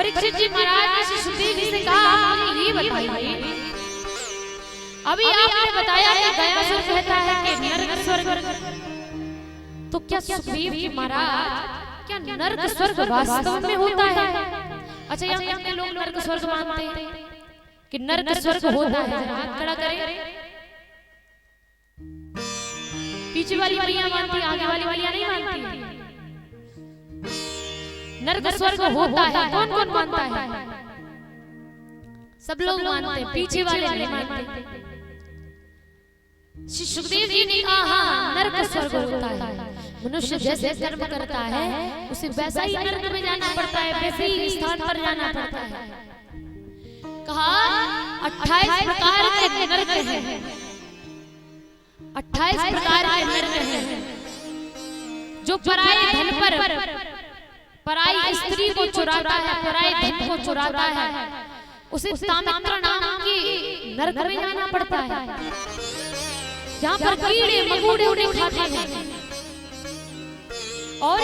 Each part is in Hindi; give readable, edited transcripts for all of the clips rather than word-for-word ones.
परीक्षित जी महाराज ने सुखदेव जी से कहा, आप मुझे ये बताइए, अभी आपने बताया कि गयासुर कहता है कि नरक स्वर्ग, तो क्या सुखदेव जी महाराज क्या नरक स्वर्ग वास्तव में होता है? अच्छा, यहाँ कितने लोग नरक स्वर्ग मानते हैं कि नरक स्वर्ग होता है? हाथ खड़ा करें। पीछे वाली मैया मानती है, आगे वाली मैया नहीं मानती। नरक स्वर्ग होता है, कौन कौन मानता है? सब लोग मानते हैं, पीछे वाले नहीं मानते। श्री सुखदेव जी ने कहा, हाँ नरक स्वर्ग होता है। मनुष्य जैसे कर्म करता है उसे वैसा ही नरक में जाना पड़ता है, वैसे ही स्थान पर जाना पड़ता है। कहा 28 प्रकार के नरक हैं, 28 प्रकार के नरक हैं। जो पराये धन पर, पराई स्त्री को चुराता है, पराये धन को चुराता है, उसे तामित्र नाम की नरक में जाना पड़ता है, जहाँ पर कीड़े मकोड़े उन्हें खाते हैं। और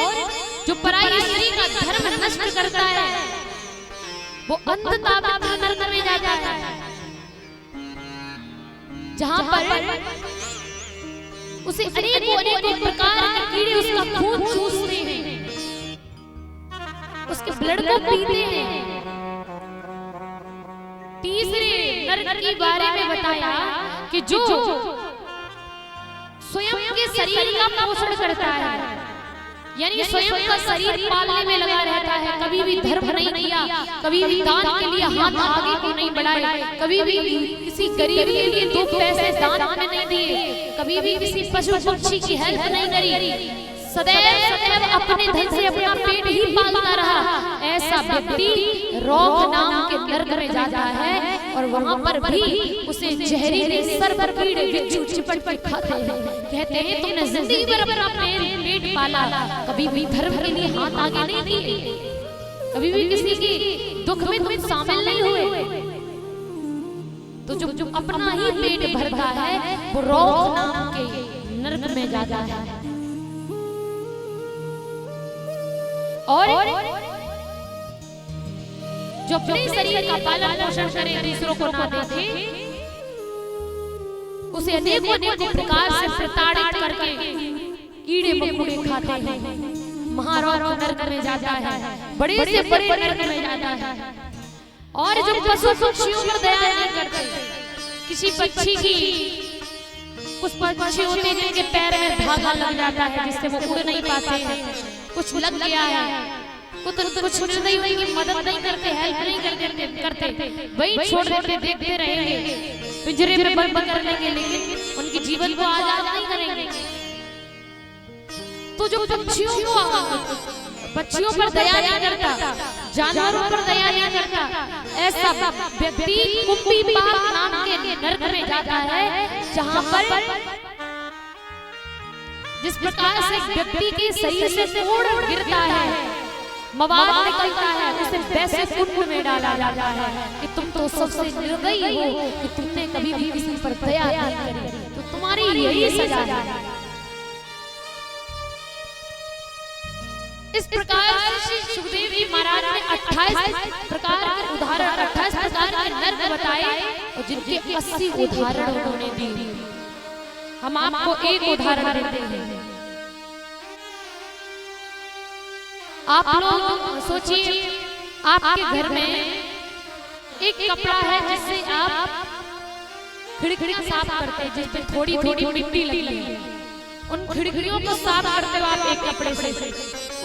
जो पराई स्त्री का धर्म नष्ट करता है वो अंततः नरक में जाता है, जहाँ पर उसे अनेकों अनेकों प्रकार के कीड़े उसका खून चूसते हैं, उसके ब्लड को पीते हैं। तीसरे नरक के बारे में बताया कि जो स्वयं के शरीर का पोषण करता है, यानी स्वयं का शरीर पालने में लगा रहता है, कभी भी धर्म नहीं किया, कभी भी दान के लिए हाथ आगे को नहीं बढ़ाए, कभी भी किसी गरीब के लिए 2 पैसे दान में नहीं दिए, कभी भी किसी पशु पक्षी की हेल्प नहीं करी, सदैव सदैव अपने धन से अपना पेट ही पालता रहा, ऐसा व्यक्ति रोग नाम के नरक में जाता है। और वहाँ पर भी उसे जहरीले सर्प कीड़े बिच्छू चिपट कर खाते हैं। कहते हैं तुमने जिंदगी भर अपना पेट पाला, कभी भी धर्म के लिए हाथ आगे नहीं दिए, कभी भी किसी की दुख में तुम शामिल नहीं हुए, तो जो अपना ही पेट भरता है वो रोग नाम के नरक में जाता है। और जो अपने शरीर का पालन पोषण करे, दूसरों को ना देखे, उसे अनेकों अनेकों प्रकार से प्रताड़ित करके कीड़े मकोड़े खाते हैं, महारोग नरक में जाता है, बड़े से बड़े नरक में जाता है। और जो पशु पक्षियों पर दया नहीं करते, किसी पक्षी की, कुछ पक्षी होते हैं जिनके पैर में धागा लग जाता है जिससे वो उड़ नहीं पाते हैं, कुछ लग गया है, कुछ निर्दयी उनकी मदद नहीं करते, हेल्प नहीं करते, वही छोड़ देते, देखते रहेंगे, पिंजरे में बंद कर लेंगे, लेकिन उनके जीवन को आजाद नहीं करेंगे। तो जो पक्षियों पर दया नहीं करता, जानवरों पर दया नहीं करता, ऐसा व्यक्ति कुंभीपाक नाम के नरक में जाता है, जहाँ पर जिस प्रकार से व्यक्ति के शरीर से खून गिरता है, मवाद निकलता है, उसे वैसे कुंड में डाला जाता है कि तुम तो सबसे निर्दयी हो कि तुमने कभी भी किसी पर दया नहीं करी, तो तुम्हारी यही सजा है। इस प्रकार से सुखदेव जी महाराज ने 28 प्रकार के उदाहरण, 28 प्रकार के नरक बताए, और जिनके 80 उदाहरण उन्होंने दिए। हम आपको एक उदाहरण देते हैं। आप लोग सोचिए, आपके घर में एक कपड़ा है जिससे आप खिड़कियां साफ करते हैं, जिस पे थोड़ी थोड़ी मिट्टी लगी है, उन खिड़कियों को साफ करते हो आप एक कपड़े से,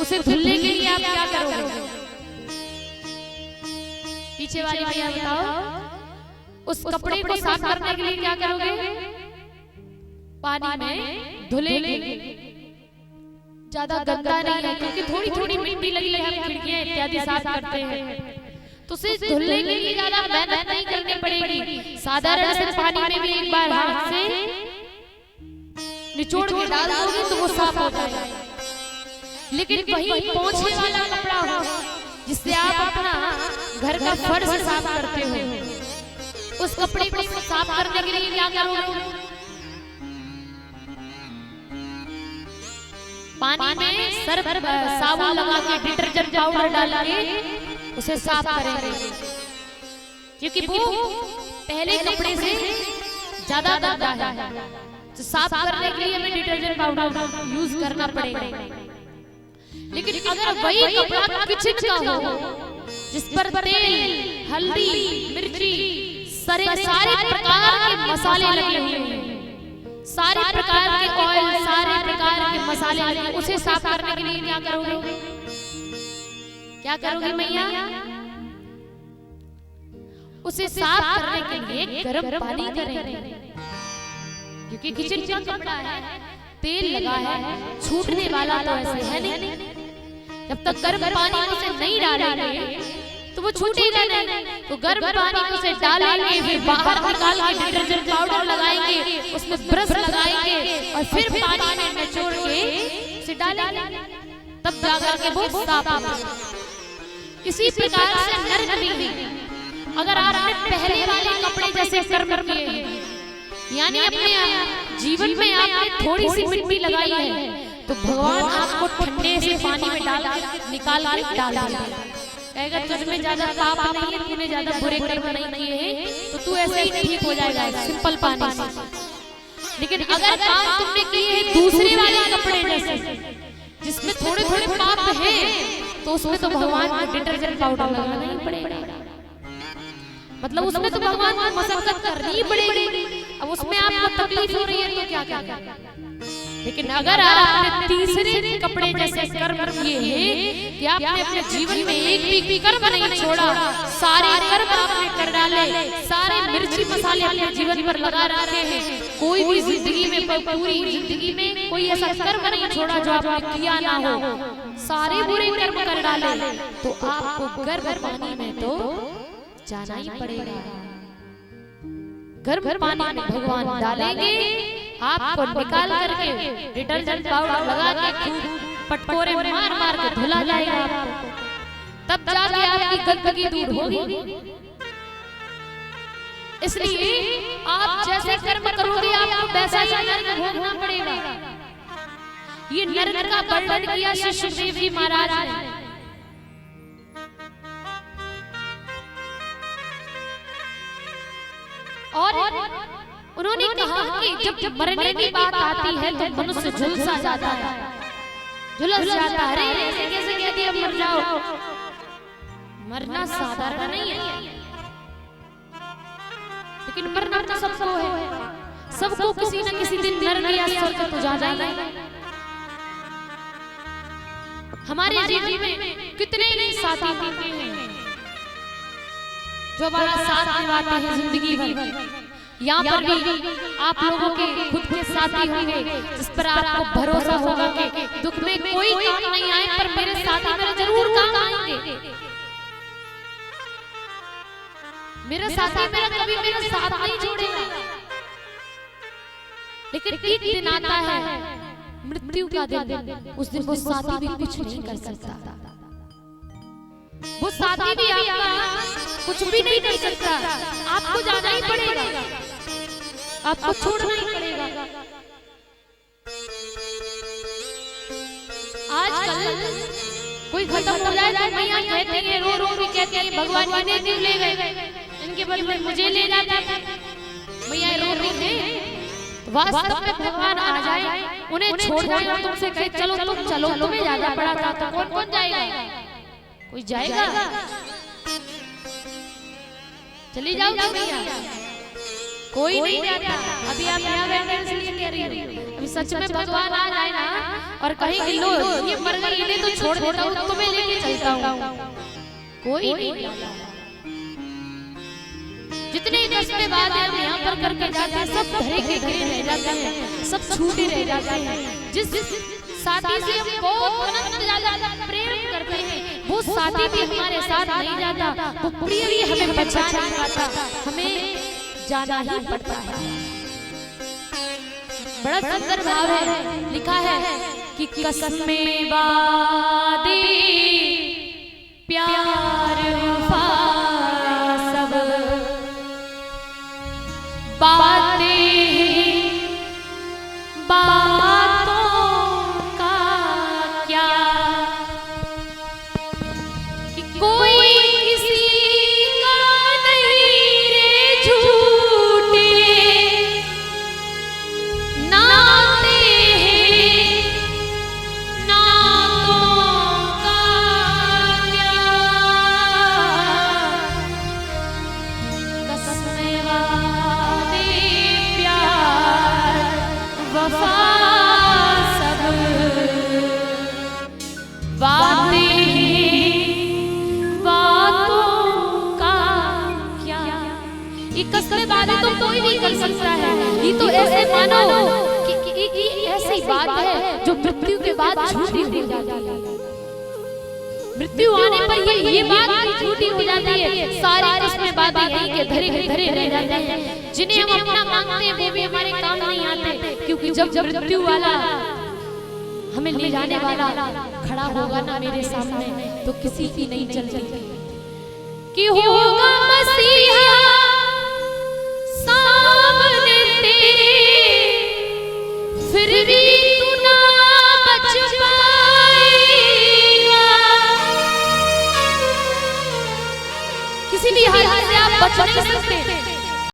उसे धुलने के लिए आप क्या करोगे? पीछे वाली भैया बताओ, उस कपड़े को साफ करने के लिए क्या करोगे? पानी में धुलेंगे। ज्यादा गंदा नहीं है क्योंकि थोड़ी थोड़ी मिट्टी लगी है, हम खिड़कियां इत्यादि साफ करते हैं, तो उसे धुलने के लिए ज्यादा मेहनत नहीं करनी पड़ेगी। साधारण से पानी में भी एक बार हाथ से निचोड़ के डाल दोगे तो वो साफ हो जाएगा। लेकिन वही पोंछे वाला कपड़ा हो जिससे आप अपना घर का फर्श साफ करते हो, उस कपड़े को साफ करने के लिए क्या करोगे? पानी में सर्फ साबुन लगा के, डिटर्जेंट पाउडर डाल के उसे साफ करेंगे, क्योंकि वो पहले कपड़े से ज्यादा गंदा है। तो साफ करने के लिए हमें डिटर्जेंट पाउडर यूज करना पड़ेगा। लेकिन अगर वही कपड़ा किचन का हो, जिस पर तेल, हल्दी, मिर्ची, सारे प्रकार के मसाले लगे हुए हैं, सारे प्रकार के ऑयल, सारे प्रकार के मसाले लगे, उसे साफ करने के लिए क्या करोगे? क्या करोगे मैया? उसे साफ करने के लिए गर्म पानी करेंगे, क्योंकि किचन का कपड़ा है, तेल लगा है, छूटने वाला तो ऐसे है नहीं। जब तक गर्म पानी में उसे नहीं डालेंगे तो वो छूटेगा नहीं। तो गर्म पानी में उसे डालेंगे, फिर बाहर निकाल के डिटर्जेंट पाउडर लगाएंगे, उसमें ब्रश लगाएंगे और फिर पानी में निचोड़ के उसे डालेंगे, तब जाकर के वो साफ होगा। इसी प्रकार से नरक भी, अगर आपने पहले वाले कपड़े जैसे कर्म किए हैं, यानी अपने जीवन में आपने थोड़ी सी मिट्टी लगाई है, तो भगवान आपको ठंडे से पानी में डाल निकाल के डाल देगा। कहेगा तुझ में ज्यादा पाप नहीं है, तूने ज्यादा बुरे कर्म नहीं किए हैं, तो तू ऐसे ही ठीक हो जाएगा सिंपल पानी से। लेकिन अगर काम तुमने किए हैं दूसरे वाले कपड़े जैसे, जिसमें थोड़े थोड़े पाप हैं, तो उसमें तो भगवान को डिटर्जेंट पाउडर लगाना ही पड़ेगा। मतलब उसमें तो भगवान को मशक्कत करनी ही पड़ेगी। अब उसमें आपको तकलीफ हो रही है तो क्या क्या करना। लेकिन अगर आपने तीसरे कपड़े जैसे कर्म किए हैं कि आपने अपने जीवन में एक भी कर्म नहीं छोड़ा, सारे कर्म आपने कर डाले, सारे मिर्ची मसाले अपने जीवन पर लगा रखे हैं, कोई भी जिंदगी में, पूरी जिंदगी में कोई ऐसा कर्म नहीं छोड़ा जो आपने किया ना हो, सारे बुरे कर्म कर डाले, तो आपको गर्म पानी में तो जाना ही पड़ेगा। गर्म पानी में भगवान डालेंगे, आपको निकाल करके डिटर्जेंट पाउडर लगा के पटकोरे मार मार के धुला जाएगा आपको, तब जाके आपकी गंदगी दूर होगी। इसलिए आप जैसे कर्म करोगे आपको वैसा ही नरक भोगना पड़ेगा। ये नरक का वर्णन किया श्री सुखदेव जी महाराज ने। और उन्होंने कहा कि जब मरने की बात आती है तो मनुष्य झुलसा जाता है, झुलस जाता है। अरे ऐसे कैसे कह दिया मर जाओ? मरना साधारण नहीं है, लेकिन मरना तो सबको है, सबको किसी न किसी दिन नरक या स्वर्ग तो जाना है। हमारे जीवन में कितने ही साथी होते हैं जो हमारा साथ निभाते हैं जिंदगी भर। यहाँ पर भी आप लोगों के खुद के साथी होंगे जिस पर आपको भरोसा होगा कि दुख में कोई काम नहीं आए पर मेरे साथी मेरे जरूर काम आएंगे, मेरा साथी मेरा कभी मेरा साथ नहीं छोड़ेगा। लेकिन एक दिन आता है मृत्यु का दिन, उस दिन वो साथी भी कुछ नहीं कर सकता, वो साथी भी आपका कुछ भी नहीं कर सकता। आपको जाना ही पड़ेगा, आपको छोड़ना ही पड़ेगा। आजकल कोई खत्म हो जाए तो मैया कहती है, रो रो भी कहती है भगवान इन्हें क्यों ले गए, इनके बदले मुझे ले जाता था। मैया रो रही है, वास्तव में भगवान आ जाए, उन्हें छोड़ जाए और तुमसे कहे चलो तुम चलो, तुम्हें जाना पड़ा था, तो कौन कौन जाएगा? कोई जाएगा? चली जाओ भैया, कोई नहीं जाता। अभी आप यहाँ बैठे हैं इसलिए कह रही हूँ, अभी सच में भगवान आ जाए ना और कहीं कि लो ये मर गई, इन्हें तो छोड़ देता हूँ, तुम्हें लेके चलता हूँ, कोई नहीं। जितने रास्ते बाद हम यहाँ पर करके जाते हैं सब धरे के धरे रह जाते हैं, सब छूटे रह जाते हैं। जिस साथी से हम बहुत अनंत ज्यादा प्रेम करते हैं, वो साथी भी हमारे साथ नहीं जाता, वो प्रिय भी हमें बचा नहीं पाता, हमें जाना ही पड़ता है। बड़ा सुंदर भाव है, लिखा है कि कसमें वादे प्यार वफा सब बातें बातों का क्या, कि कोई तो कोई भी कर सकता है। ये तो ऐसे मानो कि ऐसी बात है जो मृत्यु के बाद झूठी हो जाती है। मृत्यु आने पर ये बात झूठी हो जाती है। सारी किस्में बातें यहीं के धरे धरे रह जाते हैं, जिन्हें हम अपना मांगते हैं वो भी हमारे काम नहीं आते, क्योंकि जब मृत्यु वाला हमें ले जाने वाला खड़ा होगा ना मेरे सामने, तो किसी की नहीं चलती कि होगा मसीहा सामने तेरे, फिर भी तू ना बच पाएगा। किसी भी हाल से आप बच नहीं सकते।